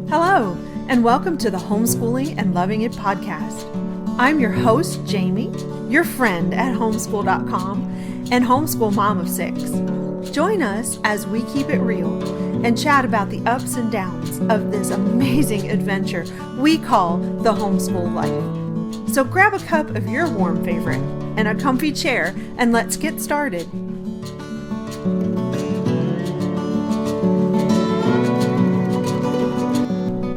Hello, and welcome to the Homeschooling and Loving It podcast. I'm your host, Jamie, your friend at homeschool.com and homeschool mom of 6. Join us as we keep it real and chat about the ups and downs of this amazing adventure we call the homeschool life. So grab a cup of your warm favorite and a comfy chair, and let's get started.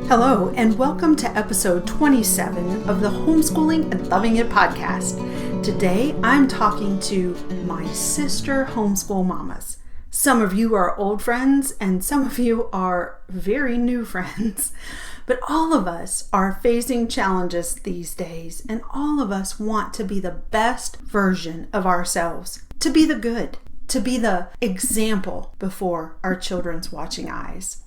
Hello, and welcome to episode 27 of the Homeschooling and Loving It podcast. Today, I'm talking to my sister homeschool mamas. Some of you are old friends, and some of you are very new friends. But all of us are facing challenges these days, and all of us want to be the best version of ourselves, to be the good, to be the example before our children's watching eyes.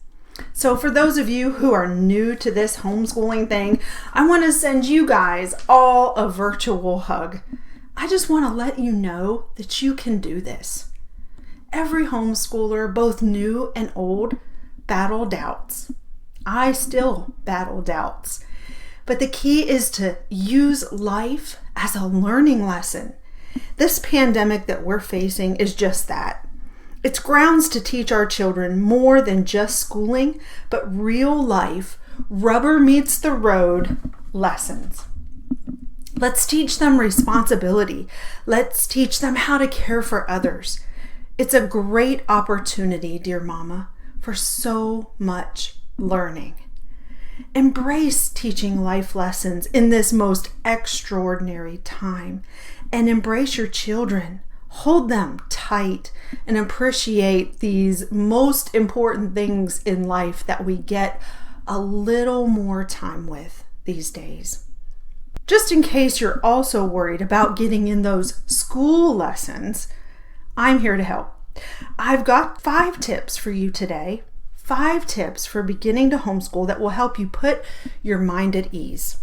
So for those of you who are new to this homeschooling thing, I want to send you guys all a virtual hug. I just want to let you know that you can do this. Every homeschooler, both new and old, battle doubts. I still battle doubts. But the key is to use life as a learning lesson. This pandemic that we're facing is just that. It's grounds to teach our children more than just schooling, but real life, rubber meets the road lessons. Let's teach them responsibility. Let's teach them how to care for others. It's a great opportunity, dear mama, for so much learning. Embrace teaching life lessons in this most extraordinary time, and embrace your children. Hold them tight and appreciate these most important things in life that we get a little more time with these days. Just in case you're also worried about getting in those school lessons, I'm here to help. I've got 5 tips for you today, 5 tips for beginning to homeschool that will help you put your mind at ease.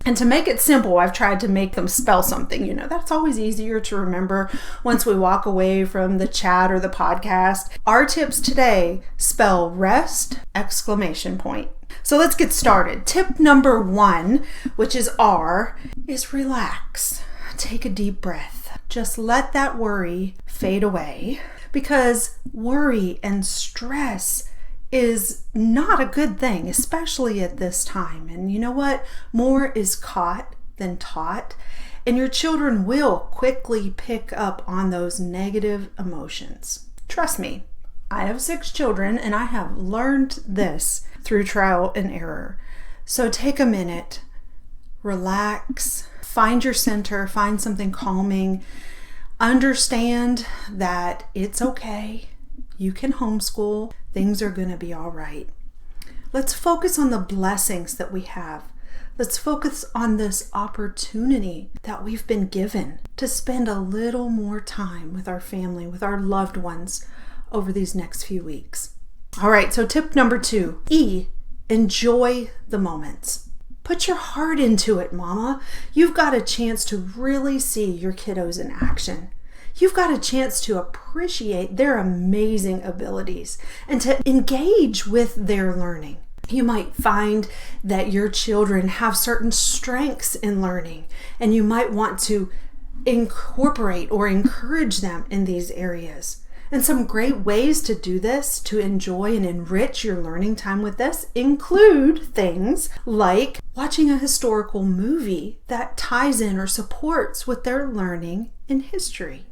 And to make it simple, I've tried to make them spell something. That's always easier to remember once we walk away from the chat or the podcast. Our tips today spell rest, ! So let's get started. Tip number 1, which is R, is relax. Take a deep breath. Just let that worry fade away, because worry and stress is not a good thing, especially at this time. And you know what? More is caught than taught, and your children will quickly pick up on those negative emotions. Trust me, I have 6 children, and I have learned this through trial and error. So take a minute, relax, find your center, find something calming. Understand that it's okay. You can homeschool. Things are going to be all right. Let's focus on the blessings that we have. Let's focus on this opportunity that we've been given to spend a little more time with our family, with our loved ones over these next few weeks. All right, so tip number 2, E, enjoy the moments. Put your heart into it, mama. You've got a chance to really see your kiddos in action. You've got a chance to appreciate their amazing abilities and to engage with their learning. You might find that your children have certain strengths in learning, and you might want to incorporate or encourage them in these areas. And some great ways to do this, to enjoy and enrich your learning time with this, include things like watching a historical movie that ties in or supports what they're learning in history.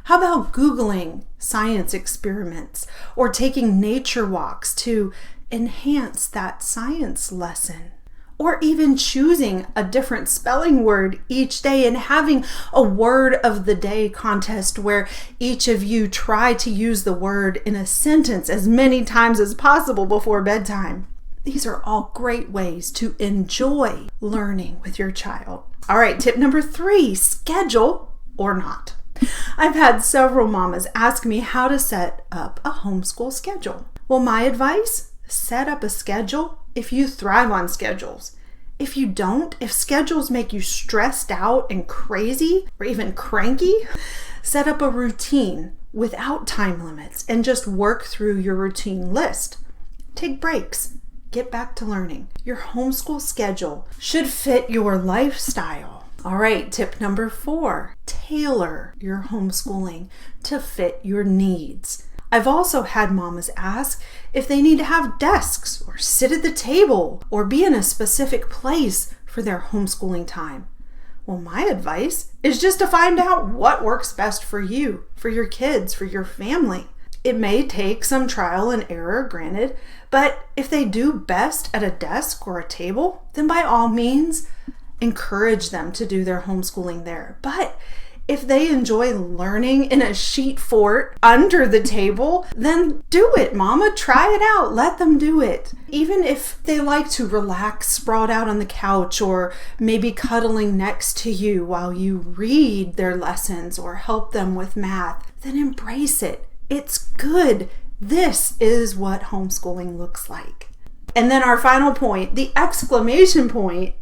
How about Googling science experiments or taking nature walks to enhance that science lesson? Or even choosing a different spelling word each day and having a word of the day contest where each of you try to use the word in a sentence as many times as possible before bedtime. These are all great ways to enjoy learning with your child. All right, tip number 3, schedule or not. I've had several mamas ask me how to set up a homeschool schedule. Well, my advice, set up a schedule if you thrive on schedules. If you don't, if schedules make you stressed out and crazy or even cranky, set up a routine without time limits and just work through your routine list. Take breaks. get back to learning. Your homeschool schedule should fit your lifestyle. All right, tip number 4, tailor your homeschooling to fit your needs. I've also had mamas ask if they need to have desks or sit at the table or be in a specific place for their homeschooling time. Well, my advice is just to find out what works best for you, for your kids, for your family. It may take some trial and error, granted, but if they do best at a desk or a table, then by all means, encourage them to do their homeschooling there. But if they enjoy learning in a sheet fort under the table, then do it, mama. Try it out. Let them do it. Even if they like to relax, sprawled out on the couch, or maybe cuddling next to you while you read their lessons or help them with math, then embrace it. It's good. This is what homeschooling looks like. And then our final point, the exclamation point,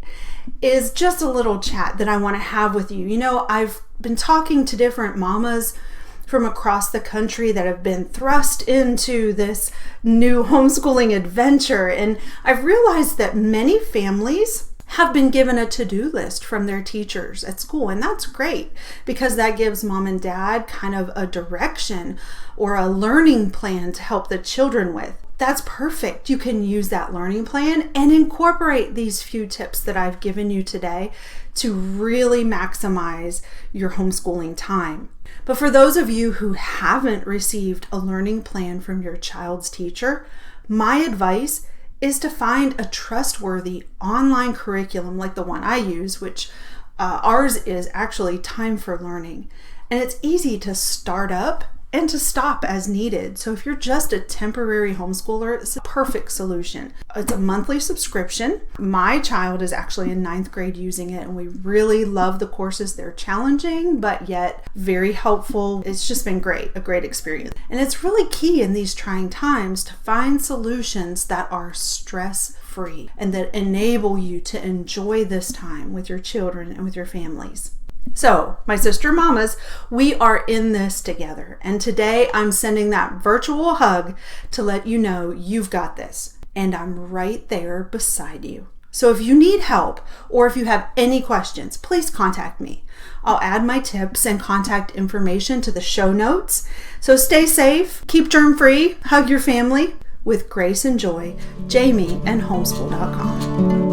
is just a little chat that I want to have with you. You know, I've been talking to different mamas from across the country that have been thrust into this new homeschooling adventure, and I've realized that many families have been given a to-do list from their teachers at school, and that's great because that gives mom and dad kind of a direction or a learning plan to help the children with. That's perfect. You can use that learning plan and incorporate these few tips that I've given you today to really maximize your homeschooling time. But for those of you who haven't received a learning plan from your child's teacher, my advice is to find a trustworthy online curriculum like the one I use, which ours is actually Time for Learning. And it's easy to start up and to stop as needed. So if you're just a temporary homeschooler, it's a perfect solution. It's a monthly subscription. My child is actually in 9th grade using it, and we really love the courses. They're challenging, but yet very helpful. It's just been great, a great experience. And it's really key in these trying times to find solutions that are stress-free and that enable you to enjoy this time with your children and with your families. So, my sister mamas, we are in this together. And today I'm sending that virtual hug to let you know you've got this. And I'm right there beside you. So if you need help or if you have any questions, please contact me. I'll add my tips and contact information to the show notes. So stay safe, keep germ-free, hug your family. With grace and joy, Jamie and homeschool.com.